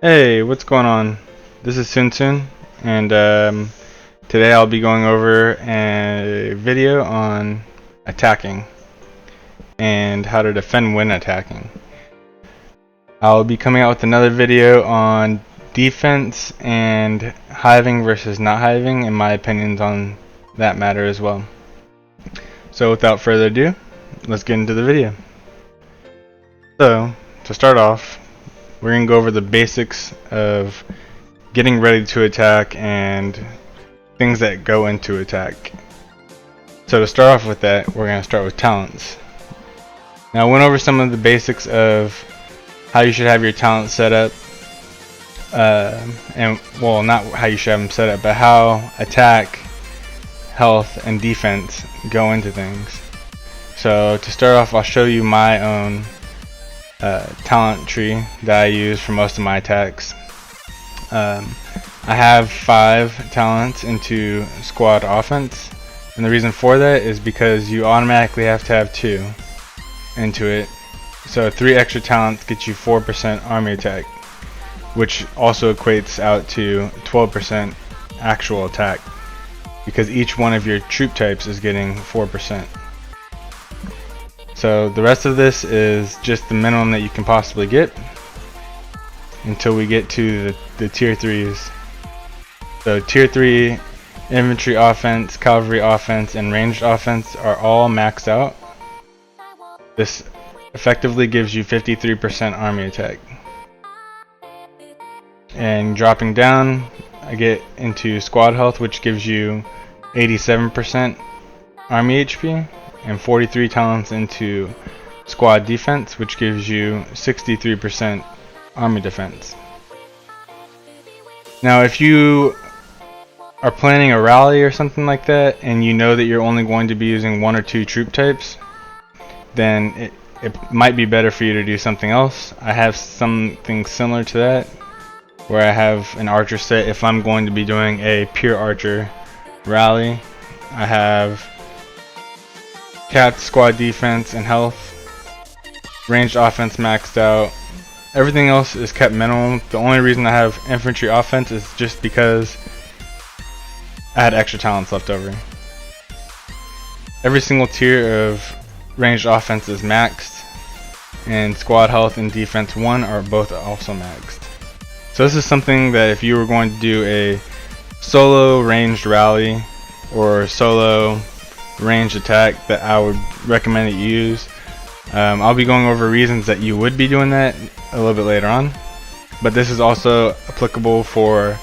Hey, what's going on? This is Tsun Tsun, and today I'll be going over a video on attacking and how to defend when attacking. I'll be coming out with another video on defense and hiving versus not hiving and my opinions on that matter as well. So without further ado, let's get into the video. So, to start off, we're going to go over the basics of getting ready to attack and things that go into attack. So to start off with that, we're going to start with talents. Now I went over some of the basics of how you should have your talents set up, and well, not how you should have them set up, but how attack, health, and defense go into things. So to start off, I'll show you my own talent tree that I use for most of my attacks. I have 5 talents into squad offense, and the reason for that is because you automatically have to have 2 into it. So 3 extra talents get you 4% army attack, which also equates out to 12% actual attack, because each one of your troop types is getting 4%. So the rest of this is just the minimum that you can possibly get until we get to the tier 3s. So tier 3 infantry offense, cavalry offense, and ranged offense are all maxed out. This effectively gives you 53% army attack. And dropping down, I get into squad health, which gives you 87% army HP, and 43 talents into squad defense, which gives you 63% army defense. Now if you are planning a rally or something like that and you know that you're only going to be using 1 or 2 troop types, then it might be better for you to do something else. I have something similar to that where I have an archer set. If I'm going to be doing a pure archer rally, I have capped squad defense and health, ranged offense maxed out. Everything else is kept minimum. The only reason I have infantry offense is just because I had extra talents left over. Every single tier of ranged offense is maxed, and squad health and defense 1 are both also maxed. So this is something that if you were going to do a solo ranged rally or solo ranged attack, that I would recommend that you use. I'll be going over reasons that you would be doing that a little bit later on, but this is also applicable for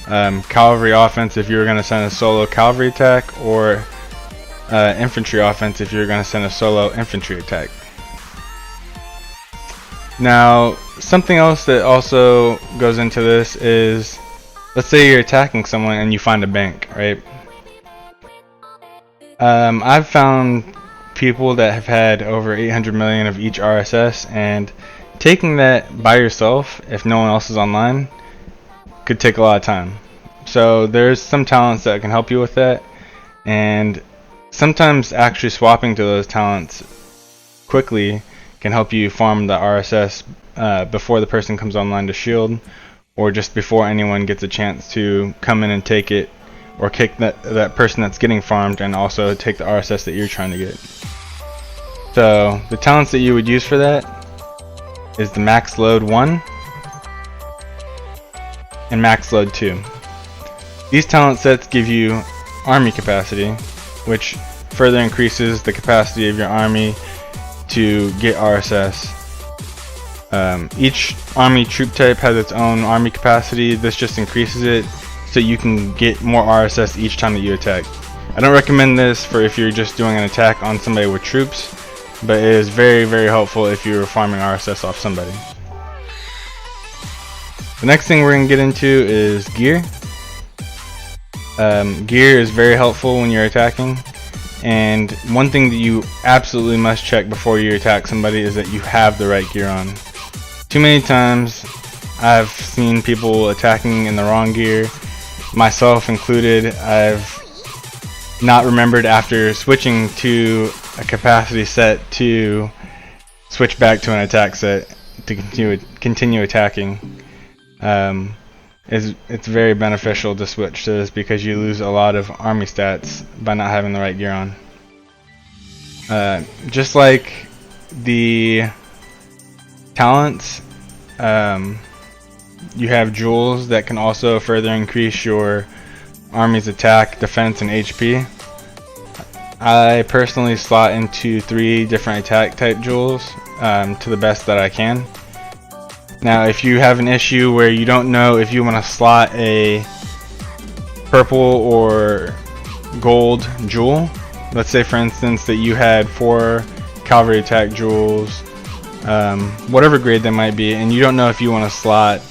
cavalry offense if you're going to send a solo cavalry attack, or infantry offense if you're going to send a solo infantry attack. Now something else that also goes into this is, let's say you're attacking someone and you find a bank, right? I've found people that have had over 800 million of each RSS, and taking that by yourself, if no one else is online, could take a lot of time. So there's some talents that can help you with that, and sometimes actually swapping to those talents quickly can help you farm the RSS before the person comes online to shield, or just before anyone gets a chance to come in and take it, or kick that person that's getting farmed and also take the RSS that you're trying to get. So the talents that you would use for that is the max load 1 and max load 2. These talent sets give you army capacity, which further increases the capacity of your army to get RSS. Each army troop type has its own army capacity. This just increases it so you can get more RSS each time that you attack. I don't recommend this for if you're just doing an attack on somebody with troops, but it is very, very helpful if you're farming RSS off somebody. The next thing we're going to get into is gear. Gear is very helpful when you're attacking, and one thing that you absolutely must check before you attack somebody is that you have the right gear on. Too many times I've seen people attacking in the wrong gear, myself included. I've not remembered after switching to a capacity set to switch back to an attack set to continue attacking. it's very beneficial to switch to this because you lose a lot of army stats by not having the right gear on. Just like the talents, you have jewels that can also further increase your army's attack, defense, and HP. I personally slot into 3 different attack type jewels to the best that I can. Now, if you have an issue where you don't know if you want to slot a purple or gold jewel, let's say for instance that you had 4 cavalry attack jewels, whatever grade they might be, and you don't know if you want to slot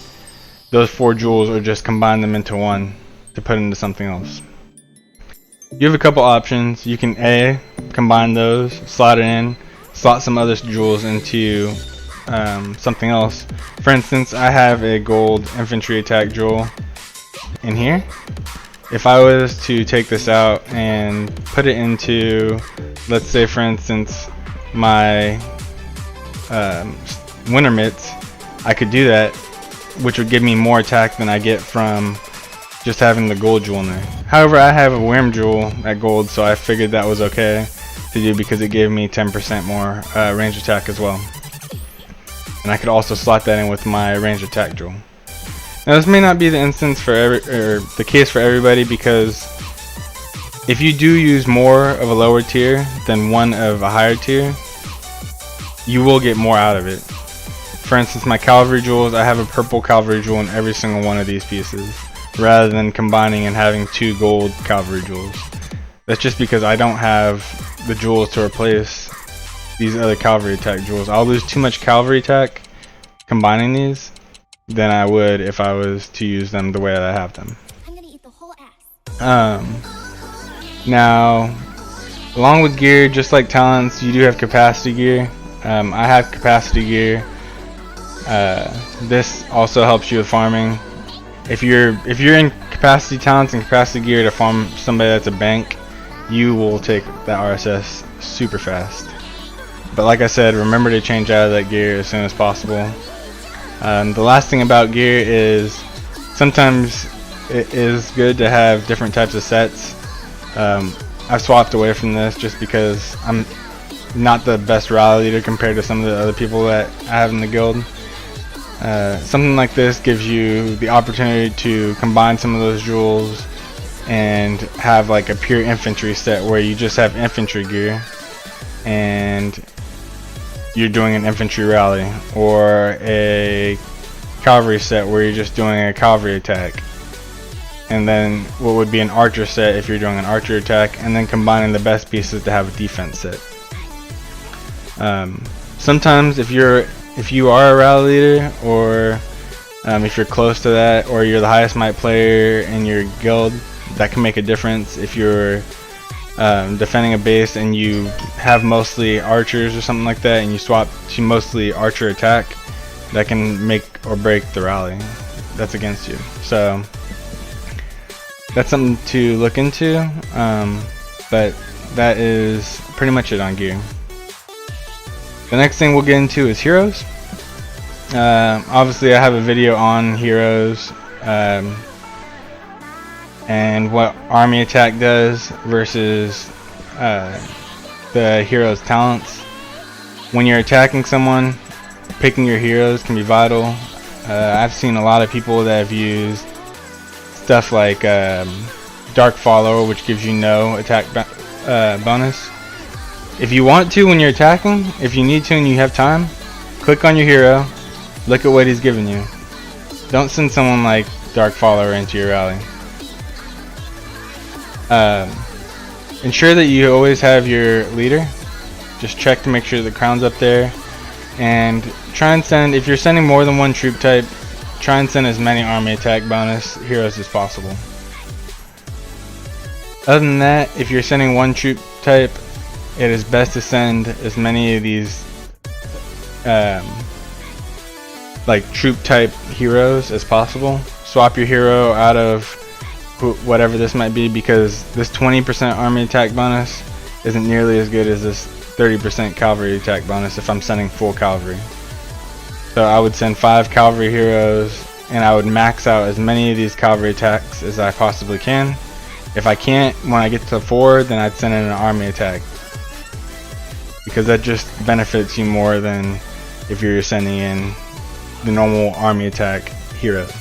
those 4 jewels or just combine them into one to put into something else. You have a couple options. You can A, combine those, slot it in, slot some other jewels into something else. For instance, I have a gold infantry attack jewel in here. If I was to take this out and put it into, let's say for instance, my winter mitts, I could do that, which would give me more attack than I get from just having the gold jewel in there. However, I have a worm jewel at gold, so I figured that was okay to do because it gave me 10% more range attack as well. And I could also slot that in with my range attack jewel. Now this may not be the instance for the case for everybody, because if you do use more of a lower tier than one of a higher tier, you will get more out of it. For instance, my cavalry jewels, I have a purple cavalry jewel in every single one of these pieces, rather than combining and having 2 gold cavalry jewels. That's just because I don't have the jewels to replace these other cavalry attack jewels. I'll lose too much cavalry attack combining these than I would if I was to use them the way that I have them. I'm gonna eat the whole ass. Now, along with gear, just like talents, you do have capacity gear. I have capacity gear. This also helps you with farming. If you're in capacity talents and capacity gear to farm somebody that's a bank, you will take that RSS super fast. But like I said, remember to change out of that gear as soon as possible. The last thing about gear is sometimes it is good to have different types of sets. I've swapped away from this just because I'm not the best rally leader compared to some of the other people that I have in the guild. Something like this gives you the opportunity to combine some of those jewels and have like a pure infantry set where you just have infantry gear and you're doing an infantry rally, or a cavalry set where you're just doing a cavalry attack, and then what would be an archer set if you're doing an archer attack, and then combining the best pieces to have a defense set. Sometimes if you are a rally leader, or if you're close to that, or you're the highest might player in your guild, that can make a difference. If you're defending a base and you have mostly archers or something like that, and you swap to mostly archer attack, that can make or break the rally that's against you. So that's something to look into, but that is pretty much it on gear. The next thing we'll get into is heroes. Obviously I have a video on heroes and what army attack does versus the hero's talents. When you're attacking someone, picking your heroes can be vital. I've seen a lot of people that have used stuff like Dark Follower, which gives you no attack bonus. If you want to when you're attacking, if you need to and you have time, click on your hero, look at what he's giving you. Don't send someone like Dark Follower into your rally. Ensure that you always have your leader. Just check to make sure the crown's up there, and try and send, if you're sending more than one troop type, try and send as many army attack bonus heroes as possible. Other than that, if you're sending one troop type, it is best to send as many of these like troop type heroes as possible. Swap your hero out of whatever this might be, because this 20% army attack bonus isn't nearly as good as this 30% cavalry attack bonus if I'm sending full cavalry. So I would send 5 cavalry heroes and I would max out as many of these cavalry attacks as I possibly can. If I can't, when I get to 4, then I'd send in an army attack, because that just benefits you more than if you're sending in the normal army attack heroes.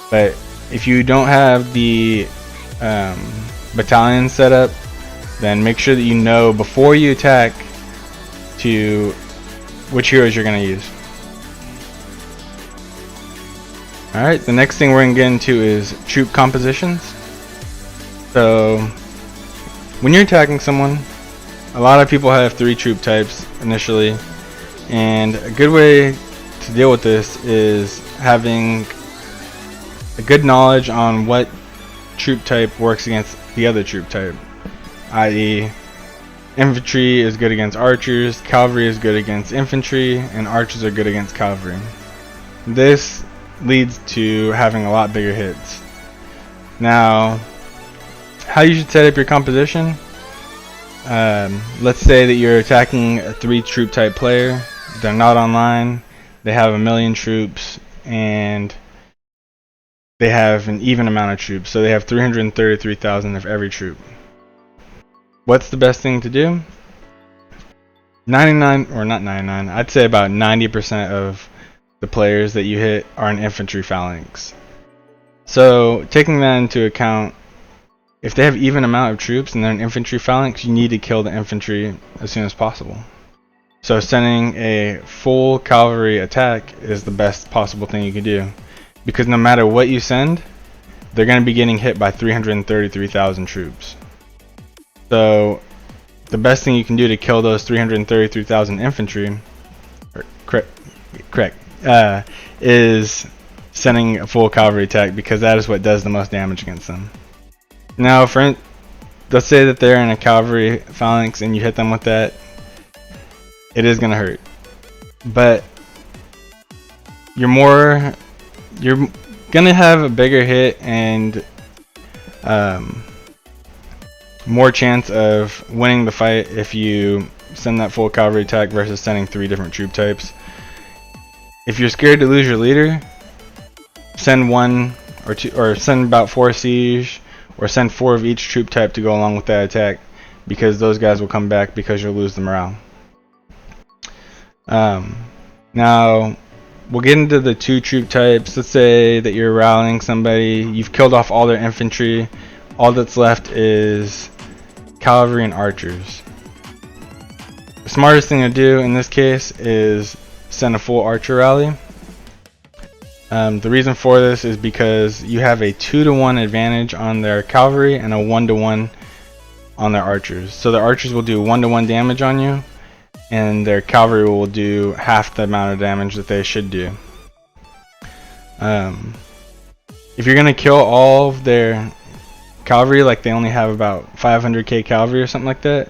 But if you don't have the battalion set up, then make sure that you know before you attack to which heroes you're going to use. Alright, the next thing we're going to get into is troop compositions. So when you're attacking someone, a lot of people have 3 troop types initially, and a good way to deal with this is having a good knowledge on what troop type works against the other troop type, i.e. infantry is good against archers, cavalry is good against infantry, and archers are good against cavalry. This leads to having a lot bigger hits. Now, how you should set up your composition: let's say that you're attacking a 3 troop type player. They're not online, they have 1,000,000 troops, and they have an even amount of troops, so they have 333,000 of every troop. What's the best thing to do? 99, or not 99, I'd say about 90% of the players that you hit are an infantry phalanx. So taking that into account, if they have even amount of troops and they're an infantry phalanx, you need to kill the infantry as soon as possible. So sending a full cavalry attack is the best possible thing you can do, because no matter what you send, they're going to be getting hit by 333,000 troops. So the best thing you can do to kill those 333,000 infantry, is sending a full cavalry attack, because that is what does the most damage against them. Now, let's say that they're in a cavalry phalanx and you hit them with that, it is going to hurt. But you're going to have a bigger hit and more chance of winning the fight if you send that full cavalry attack versus sending 3 different troop types. If you're scared to lose your leader, send 1 or 2, or send about 4 siege, or send 4 of each troop type to go along with that attack, because those guys will come back because you'll lose the morale. Now we'll get into the 2 troop types. Let's say that you're rallying somebody, you've killed off all their infantry, all that's left is cavalry and archers. The smartest thing to do in this case is send a full archer rally. The reason for this is because you have a 2-to-1 advantage on their cavalry and a 1-to-1 on their archers. So the archers will do 1-to-1 damage on you, and their cavalry will do half the amount of damage that they should do. If you're going to kill all of their cavalry, like they only have about 500k cavalry or something like that,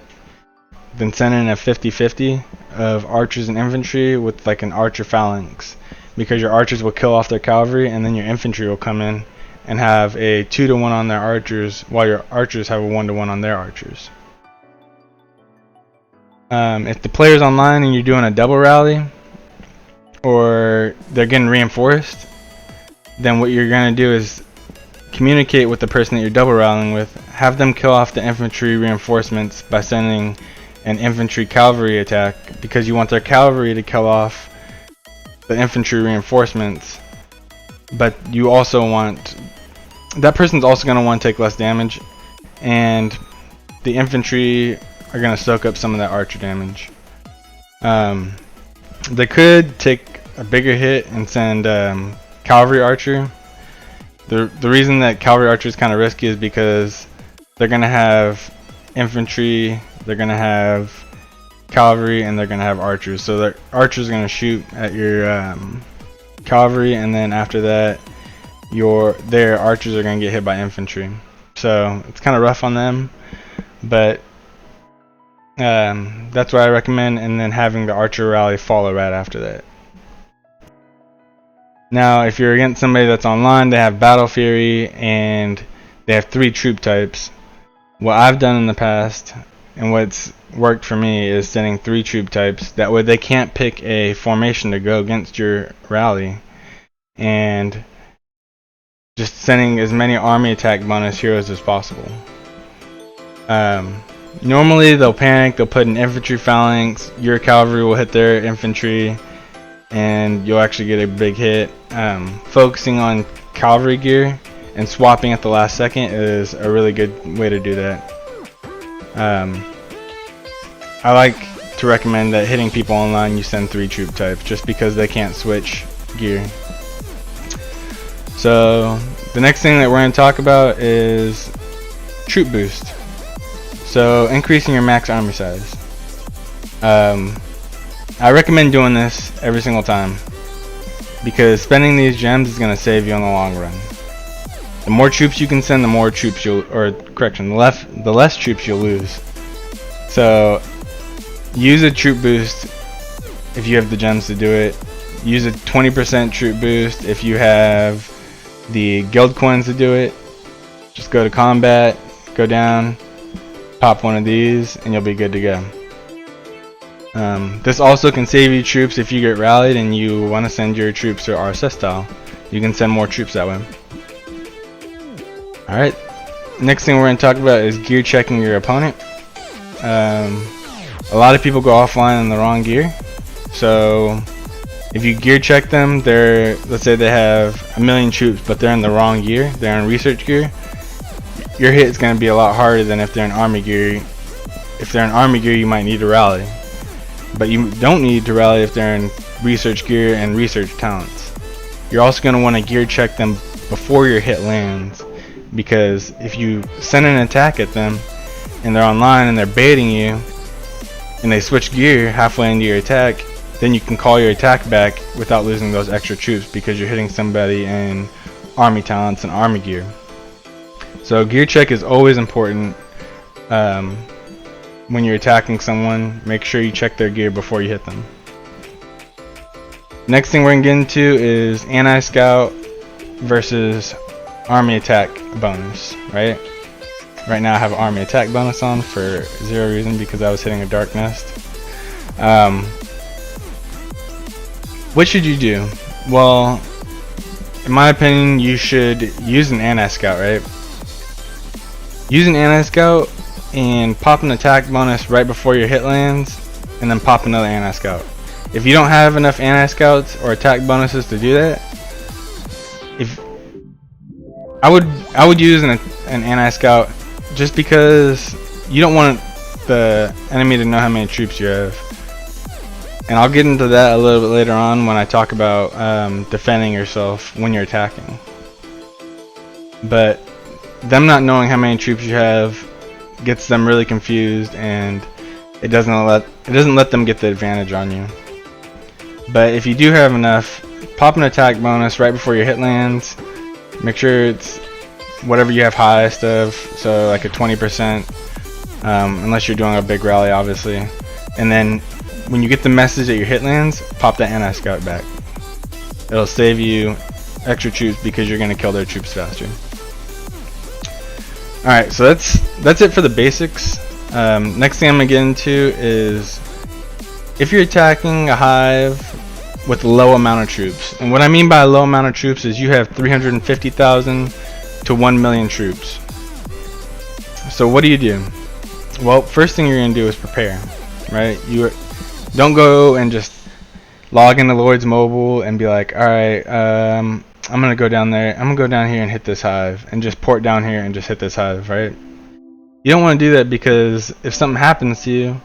then send in a 50-50 of archers and infantry with like an archer phalanx, because your archers will kill off their cavalry and then your infantry will come in and have a 2-to-1 on their archers, while your archers have a 1-to-1 on their archers. If the player's online and you're doing a double rally, or they're getting reinforced, then what you're going to do is communicate with the person that you're double rallying with, have them kill off the infantry reinforcements by sending an infantry cavalry attack, because you want their cavalry to kill off the infantry reinforcements, but you also want that person's also going to want to take less damage, and the infantry are going to soak up some of that archer damage. They could take a bigger hit and send cavalry archer. The reason that cavalry archer is kind of risky is because they're going to have infantry, they're going to have cavalry, and they're going to have archers. So the archers are going to shoot at your cavalry, and then after that their archers are going to get hit by infantry. So it's kind of rough on them, but that's what I recommend, and then having the archer rally follow right after that. Now if you're against somebody that's online, they have battle fury and they have 3 troop types. What I've done in the past and what's worked for me is sending 3 troop types. That way they can't pick a formation to go against your rally, and just sending as many army attack bonus heroes as possible. Normally they'll panic, they'll put an infantry phalanx, your cavalry will hit their infantry, and you'll actually get a big hit. Focusing on cavalry gear and swapping at the last second is a really good way to do that. I like to recommend that hitting people online you send 3 troop types, just because they can't switch gear. So the next thing that we're going to talk about is troop boost. So increasing your max army size. I recommend doing this every single time, because spending these gems is going to save you in the long run. The more troops you can send, the more troops you'll, or correction, the less troops you'll lose. So use a troop boost if you have the gems to do it. Use a 20% troop boost if you have the guild coins to do it. Just go to combat, go down, pop one of these, and you'll be good to go. This also can save you troops if you get rallied and you want to send your troops to RSS style. You can send more troops that way. Alright, next thing we're going to talk about is gear checking your opponent. A lot of people go offline in the wrong gear. So if you gear check them, let's say they have 1,000,000 troops, but they're in the wrong gear, they're in research gear, your hit is going to be a lot harder than if they're in army gear. If they're in army gear, you might need to rally, but you don't need to rally if they're in research gear and research talents. You're also going to want to gear check them before your hit lands, because if you send an attack at them and they're online and they're baiting you and they switch gear halfway into your attack, then you can call your attack back without losing those extra troops, because you're hitting somebody in army talents and army gear. So gear check is always important. When you're attacking someone, make sure you check their gear before you hit them. Next thing we're going to get into is anti-scout versus army attack bonus, right? Right now I have an army attack bonus on for 0 reason, because I was hitting a dark nest. What should you do? Well, in my opinion, you should use an anti-scout, right? Use an anti-scout and pop an attack bonus right before your hit lands, and then pop another anti-scout. If you don't have enough anti-scouts or attack bonuses to do that, I would use an anti-scout, just because you don't want the enemy to know how many troops you have. And I'll get into that a little bit later on when I talk about defending yourself when you're attacking. But them not knowing how many troops you have gets them really confused, and it doesn't let them get the advantage on you. But if you do have enough, pop an attack bonus right before your hit lands. Make sure it's whatever you have highest of, so like a 20%, unless you're doing a big rally, obviously. And then when you get the message that your hit lands, pop that anti-scout back. It'll save you extra troops because you're going to kill their troops faster. Alright, so that's it for the basics. Next thing I'm going to get into is if you're attacking a hive with a low amount of troops. And what I mean by a low amount of troops is you have 350,000 to 1,000,000 troops. So what do? Well, first thing you're going to do is prepare, right? You don't go and just log into Lloyd's Mobile and be like, alright, I'm going to go down there, I'm going to go down here and hit this hive, and just port down here and just hit this hive, right? You don't want to do that, because if something happens to you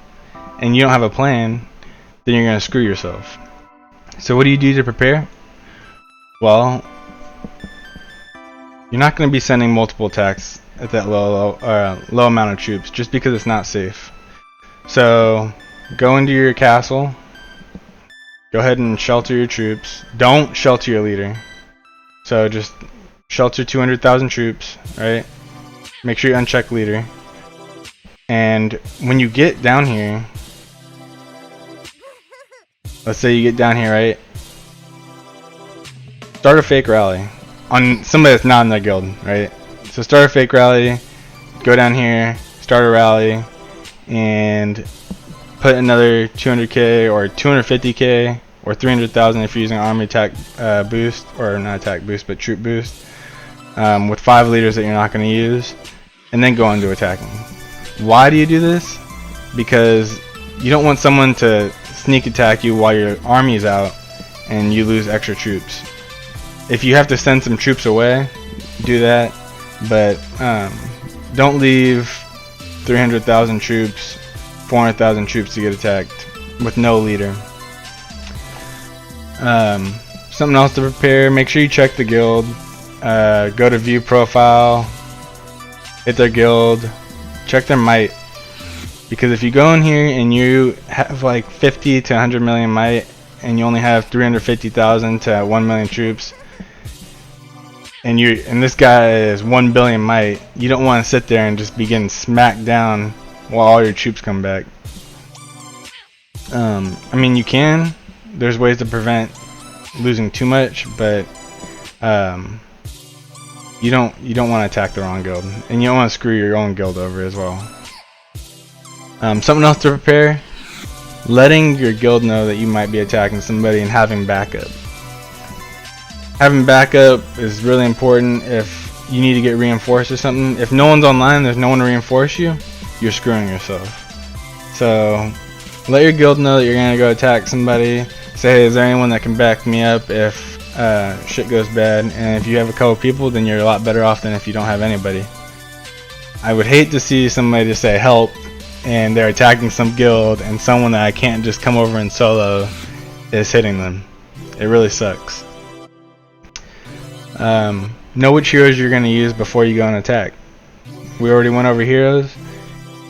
and you don't have a plan, then you're going to screw yourself. So what do you do to prepare? Well, you're not going to be sending multiple attacks at that low amount of troops, just because it's not safe. So go into your castle, go ahead and shelter your troops. Don't shelter your leader. So just shelter 200,000 troops, right? Make sure you uncheck leader. And when you get down here, let's say you get down here, right? Start a fake rally on somebody that's not in their guild, right? So start a fake rally, go down here, start a rally, and put another 200k or 250k or 300,000 if you're using army attack boost, or not attack boost, but troop boost, with 5 leaders that you're not going to use, and then go into attacking. Why do you do this? Because you don't want someone to sneak attack you while your army is out and you lose extra troops. If you have to send some troops away, do that, but don't leave 300,000 troops, 400,000 troops to get attacked with no leader. Something else to prepare, make sure you check the guild. Go to view profile, hit their guild, check their might, because if you go in here and you have like 50 to 100 million might and you only have 350,000 to 1 million troops, and this guy is 1 billion might, you don't want to sit there and just be getting smacked down while all your troops come back. I mean, you can, there's ways to prevent losing too much, but you don't want to attack the wrong guild, and you don't want to screw your own guild over as well. Something else to prepare, letting your guild know that you might be attacking somebody and having backup. Having backup is really important if you need to get reinforced or something. If no one's online, there's no one to reinforce you, you're screwing yourself. So let your guild know that you're going to go attack somebody. Say, hey, is there anyone that can back me up if shit goes bad? And if you have a couple people, then you're a lot better off than if you don't have anybody. I would hate to see somebody just say help and they're attacking some guild and someone that I can't just come over and solo is hitting them. It really sucks. Know which heroes you're going to use before you go and attack. We already went over heroes.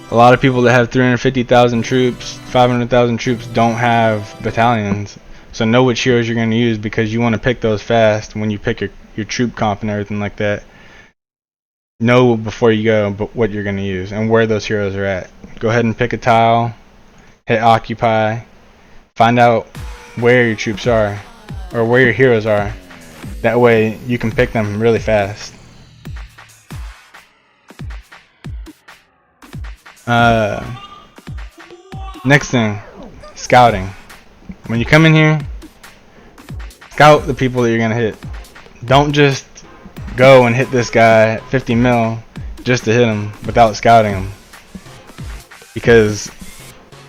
A lot of people that have 350,000 troops, 500,000 troops don't have battalions. So know which heroes you're going to use, because you want to pick those fast when you pick your troop comp and everything like that. Know before you go what you're going to use and where those heroes are at. Go ahead and pick a tile, hit occupy, find out where your troops are or where your heroes are. That way you can pick them really fast. Next thing, scouting. When you come in here, scout the people that you're gonna hit. Don't just go and hit this guy at 50 mil just to hit him without scouting him. Because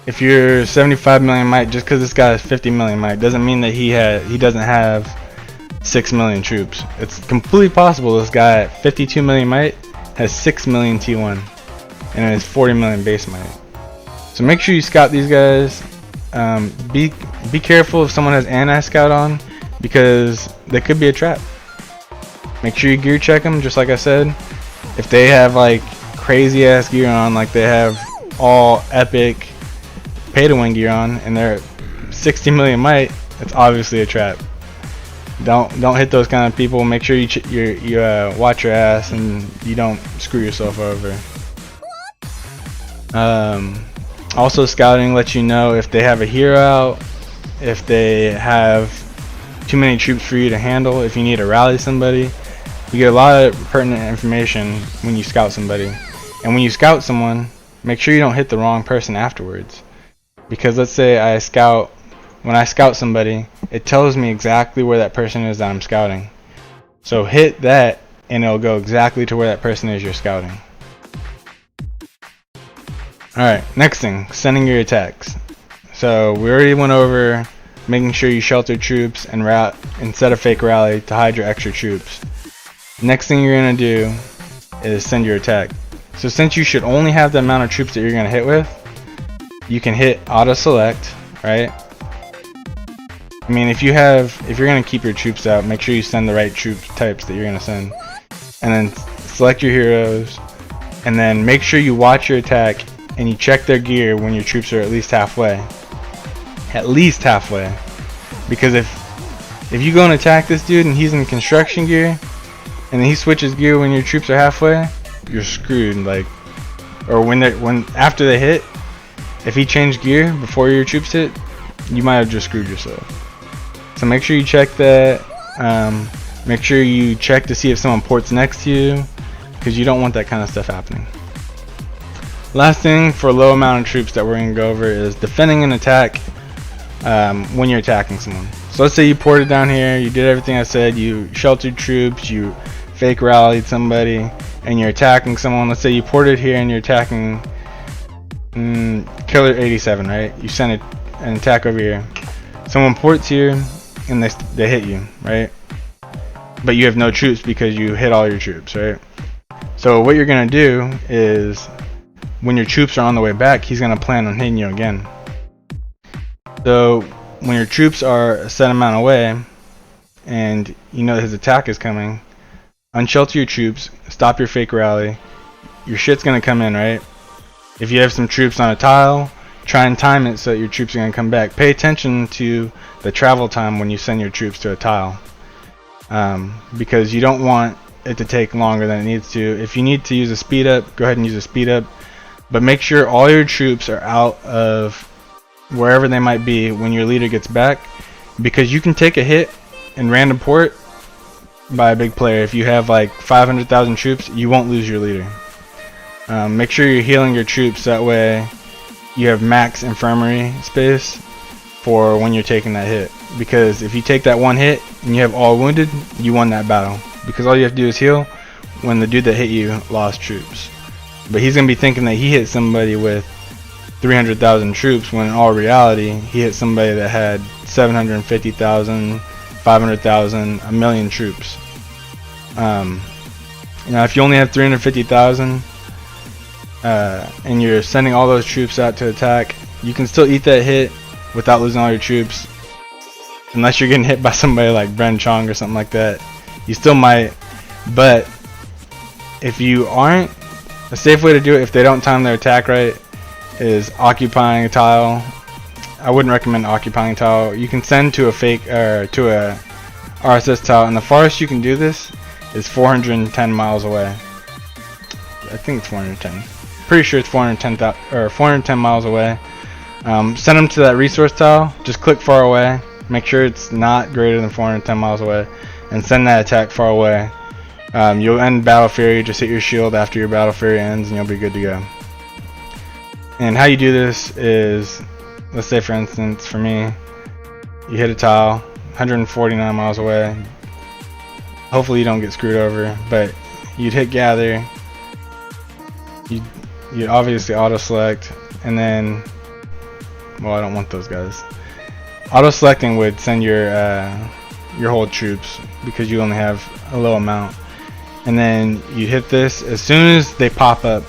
if you're 75 million might, just because this guy has 50 million might doesn't mean that he doesn't have 6 million troops. It's completely possible this guy at 52 million might has 6 million T1 and has 40 million base might. So make sure you scout these guys. Be careful if someone has anti-scout on, because they could be a trap. Make sure you gear check them, just like I said. If they have like crazy ass gear on, like they have all epic pay to win gear on, and they're 60 million might, it's obviously a trap. Don't hit those kind of people. Make sure you watch your ass and you don't screw yourself over. Also, scouting lets you know if they have a hero out, if they have too many troops for you to handle, if you need to rally somebody. You get a lot of pertinent information when you scout somebody. And when you scout someone, make sure you don't hit the wrong person afterwards. Because let's say when I scout somebody, it tells me exactly where that person is that I'm scouting. So hit that and it'll go exactly to where that person is you're scouting. Alright, next thing, sending your attacks. So we already went over making sure you shelter troops and set a fake rally to hide your extra troops. Next thing you're going to do is send your attack. So since you should only have the amount of troops that you're going to hit with, you can hit auto select, right? I mean, if you're going to keep your troops out, make sure you send the right troop types that you're going to send. And then select your heroes, and then make sure you watch your attack and you check their gear when your troops are at least halfway. At least halfway. Because if you go and attack this dude and he's in construction gear, and then he switches gear when your troops are halfway, you're screwed. Like, or after they hit, if he changed gear before your troops hit, you might have just screwed yourself. So make sure you check that. Make sure you check to see if someone ports next to you, because you don't want that kind of stuff happening. Last thing for a low amount of troops that we're going to go over is defending an attack when you're attacking someone. So let's say you ported down here, you did everything I said, you sheltered troops, you fake rallied somebody, and you're attacking someone. Let's say you ported here and you're attacking Killer 87, right? You send an attack over here. Someone ports here and they hit you, right? But you have no troops because you hit all your troops, right? So what you're gonna do is, when your troops are on the way back, he's gonna plan on hitting you again. So when your troops are a set amount away and you know his attack is coming, unshelter your troops, stop your fake rally. Your shit's gonna come in, right? If you have some troops on a tile, try and time it so that your troops are gonna come back. Pay attention to the travel time when you send your troops to a tile, because you don't want it to take longer than it needs to. If you need to use a speed up, go ahead and use a speed up, but make sure all your troops are out of wherever they might be when your leader gets back, because you can take a hit in random port by a big player. If you have like 500,000 troops, you won't lose your leader. Make sure you're healing your troops, that way you have max infirmary space for when you're taking that hit, because if you take that one hit and you have all wounded, you won that battle, because all you have to do is heal when the dude that hit you lost troops. But he's gonna be thinking that he hit somebody with 300,000 troops, when in all reality he hit somebody that had 750,000, 500,000, a million troops. Now if you only have 350,000 and you're sending all those troops out to attack, you can still eat that hit without losing all your troops, unless you're getting hit by somebody like Bren Chong or something like that. You still might, but if you aren't, a safe way to do it if they don't time their attack right is occupying a tile. I wouldn't recommend occupying a tile. You can send to a fake or to a RSS tile, and the farthest you can do this is 410 miles away. I think it's 410. Pretty sure it's 410 miles away. Send them to that resource tile. Just click far away. Make sure it's not greater than 410 miles away, and send that attack far away. You'll end Battle Fury. Just hit your shield after your Battle Fury ends, and you'll be good to go. And how you do this is, let's say for instance, for me, you hit a tile 149 miles away. Hopefully you don't get screwed over, but you'd hit gather. You'd obviously auto select, and then, well, I don't want those guys. Auto selecting would send your whole troops, because you only have a low amount. And then you hit this as soon as they pop up.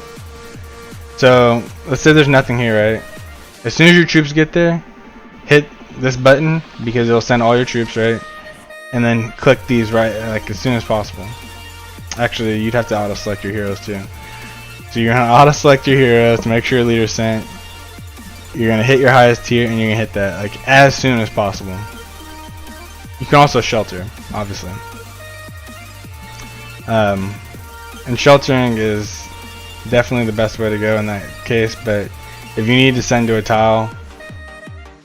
So let's say there's nothing here, right? As soon as your troops get there, hit this button, because it'll send all your troops, right? And then click these right, like as soon as possible. Actually, you'd have to auto select your heroes too. So you're gonna auto select your heroes to make sure your leader's sent. You're gonna hit your highest tier, and you're gonna hit that like as soon as possible. You can also shelter, obviously. And sheltering is definitely the best way to go in that case, but if you need to send to a tile,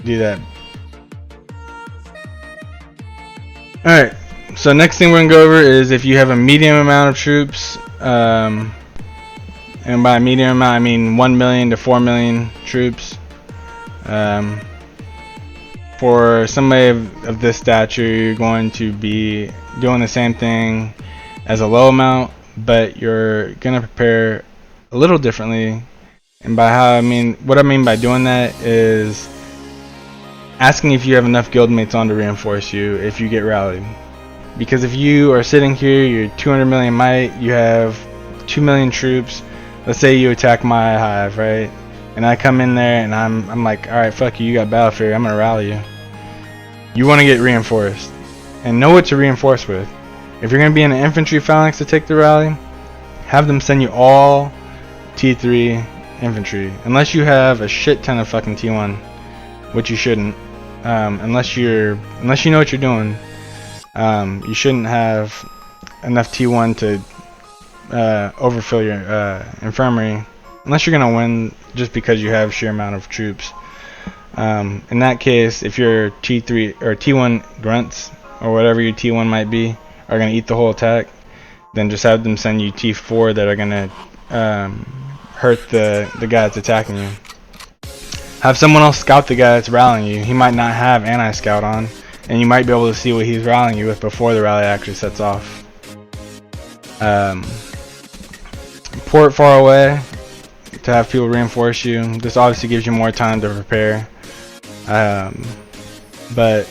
do that. Alright, so next thing we're going to go over is if you have a medium amount of troops, and by medium amount I mean 1 million to 4 million troops. For somebody of this stature, you're going to be doing the same thing as a low amount, but you're going to prepare a little differently. And by what I mean by doing that is asking if you have enough guildmates on to reinforce you if you get rallied. Because if you are sitting here, you're 200 million might, you have 2 million troops, let's say you attack my hive, right? And I come in there and I'm like, alright, fuck you, you got Battle Fury, I'm gonna rally you. You want to get reinforced, and know what to reinforce with. If you're gonna be in an infantry phalanx to take the rally, have them send you all T3 infantry, unless you have a shit ton of fucking T1, which you shouldn't. Unless you know what you're doing, you shouldn't have enough T1 to overfill your infirmary, unless you're gonna win just because you have sheer amount of troops. In that case, if your T3 or T1 grunts or whatever your T1 might be are gonna eat the whole attack, then just have them send you T4 that are gonna hurt the guy that's attacking you. Have someone else scout the guy that's rallying you. He might not have anti-scout on, and you might be able to see what he's rallying you with before the rally actually sets off. Port far away to have people reinforce you. This obviously gives you more time to prepare, but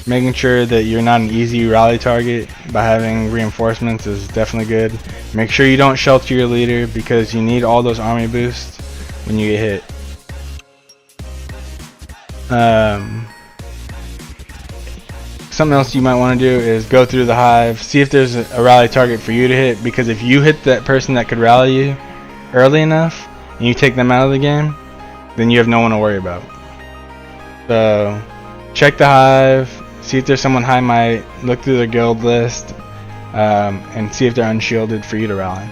making sure that you're not an easy rally target by having reinforcements is definitely good. Make sure you don't shelter your leader, because you need all those army boosts when you get hit. Something else you might want to do is go through the hive, see if there's a rally target for you to hit, because if you hit that person that could rally you early enough and you take them out of the game, then you have no one to worry about. So check the hive, see if there's someone high might, look through their guild list, and see if they're unshielded for you to rally.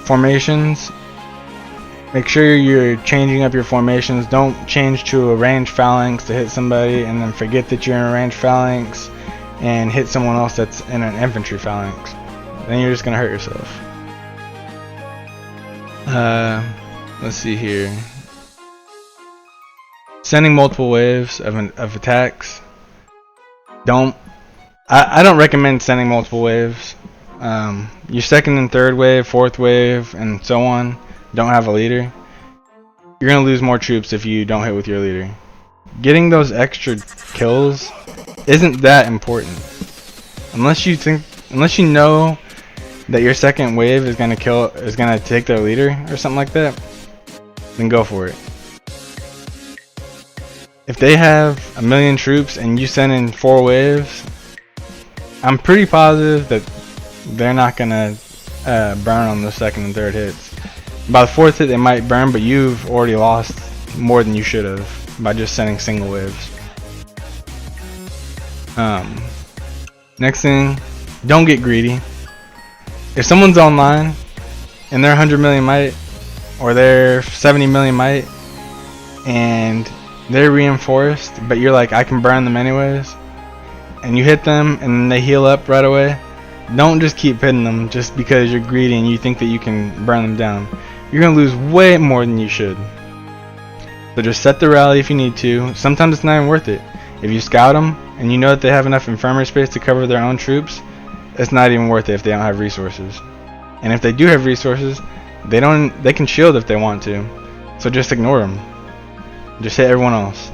Formations. Make sure you're changing up your formations. Don't change to a ranged phalanx to hit somebody and then forget that you're in a ranged phalanx and hit someone else that's in an infantry phalanx. Then you're just gonna hurt yourself. Let's see here. Sending multiple waves of attacks. I don't recommend sending multiple waves. Your second and third wave, fourth wave, and so on don't have a leader. You're gonna lose more troops if you don't hit with your leader. Getting those extra kills isn't that important unless you know that your second wave is gonna take their leader or something like that. Then go for it. If they have 1,000,000 troops and you send in 4 waves, I'm pretty positive that they're not gonna burn on the second and third hits. By the 4th hit they might burn, but you've already lost more than you should have by just sending single waves. Next thing, don't get greedy. If someone's online and they're 100 million might or they're 70 million might and they're reinforced, but you're like, I can burn them anyways, and you hit them and they heal up right away, don't just keep hitting them just because you're greedy and you think that you can burn them down. You're gonna lose way more than you should. So just set the rally if you need to. Sometimes it's not even worth it. If you scout them and you know that they have enough infirmary space to cover their own troops, it's not even worth it if they don't have resources. And if they do have resources, they can shield if they want to. So just ignore them. Just hit everyone else.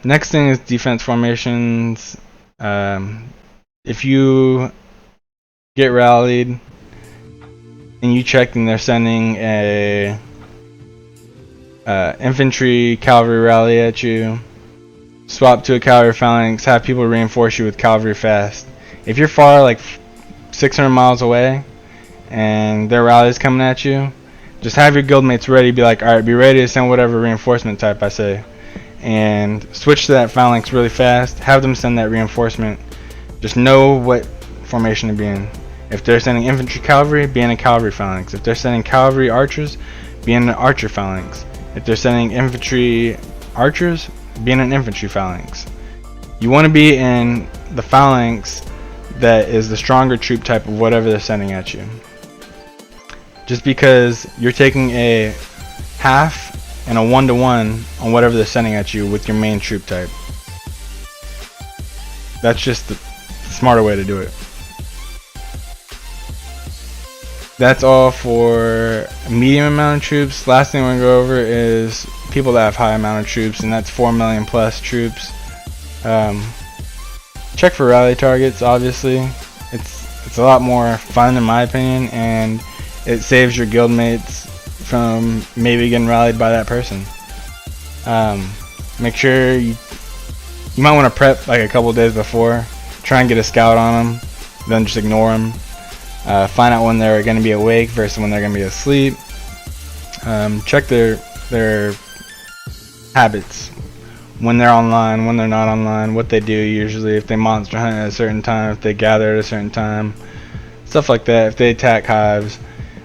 Next thing is defense formations. If you get rallied and you check and they're sending a infantry cavalry rally at you, swap to a cavalry phalanx, have people reinforce you with cavalry fast. If you're far, like 600 miles away, and their rally's coming at you, just have your guildmates ready. Be like, alright, be ready to send whatever reinforcement type I say, and switch to that phalanx really fast. Have them send that reinforcement. Just know what formation to be in. If they're sending infantry cavalry, be in a cavalry phalanx. If they're sending cavalry archers, be in an archer phalanx. If they're sending infantry archers, be in an infantry phalanx. You want to be in the phalanx that is the stronger troop type of whatever they're sending at you. Just because you're taking a half and a 1-to-1 on whatever they're sending at you with your main troop type. That's just the smarter way to do it. That's all for a medium amount of troops. Last thing we're going to go over is people that have high amount of troops, and that's 4 million plus troops. Check for rally targets, obviously. It's a lot more fun in my opinion, and it saves your guildmates from maybe getting rallied by that person. Make sure you might want to prep like a couple days before. Try and get a scout on them, then just ignore them. Find out when they're going to be awake versus when they're going to be asleep. Check their habits, when they're online, when they're not online, what they do usually, if they monster hunt at a certain time, if they gather at a certain time, stuff like that. If they attack hives,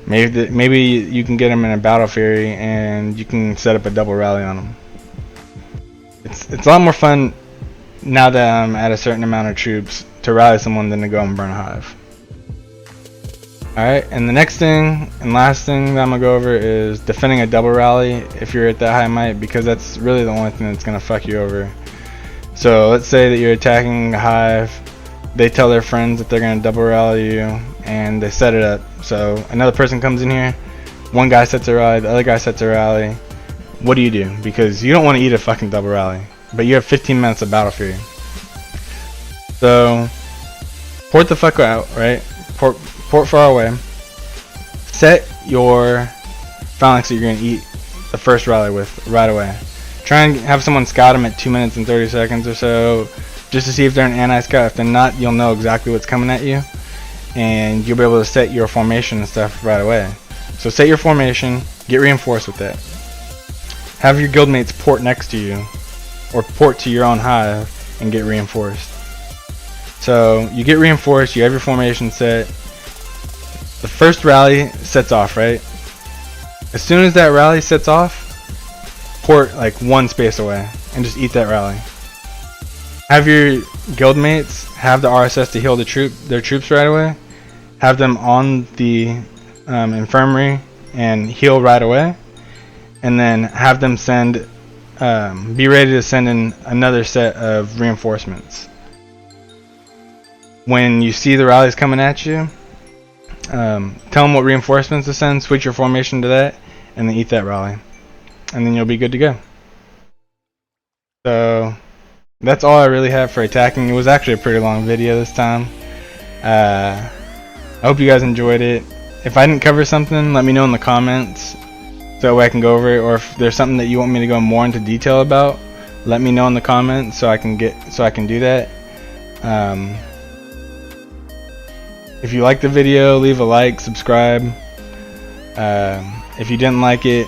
maybe you can get them in a battle fury and you can set up a double rally on them. It's a lot more fun now that I'm at a certain amount of troops to rally someone than to go and burn a hive. Alright, and the next thing and last thing that I'm going to go over is defending a double rally if you're at that high might, because that's really the only thing that's going to fuck you over. So let's say that you're attacking a hive, they tell their friends that they're going to double rally you, and they set it up. So another person comes in here, one guy sets a rally, the other guy sets a rally. What do you do? Because you don't want to eat a fucking double rally, but you have 15 minutes of battlefield. So port the fuck out, right? Port far away. Set your phalanx that you're going to eat the first rally with right away. Try and have someone scout them at 2 minutes and 30 seconds or so, just to see if they're an anti-scout. If they're not, you'll know exactly what's coming at you, and you'll be able to set your formation and stuff right away. So set your formation, get reinforced with that. Have your guildmates port next to you, or port to your own hive, and get reinforced. So you get reinforced, you have your formation set. The first rally sets off, right? As soon as that rally sets off, port like one space away and just eat that rally. Have your guildmates have the RSS to heal their troops right away. Have them on the infirmary and heal right away, and then have them send be ready to send in another set of reinforcements. When you see the rallies coming at you, tell them what reinforcements to send, switch your formation to that, and then eat that rally, and then you'll be good to go. So that's all I really have for attacking. It was actually a pretty long video this time. I hope you guys enjoyed it. If I didn't cover something, let me know in the comments so that way I can go over it, or if there's something that you want me to go more into detail about, let me know in the comments so I can do that. If you liked the video, leave a like, subscribe. If you didn't like it,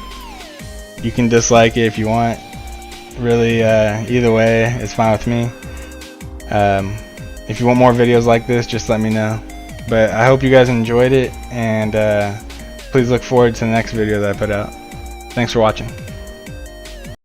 you can dislike it if you want. Really, either way, it's fine with me. If you want more videos like this, just let me know. But I hope you guys enjoyed it, and please look forward to the next video that I put out. Thanks for watching.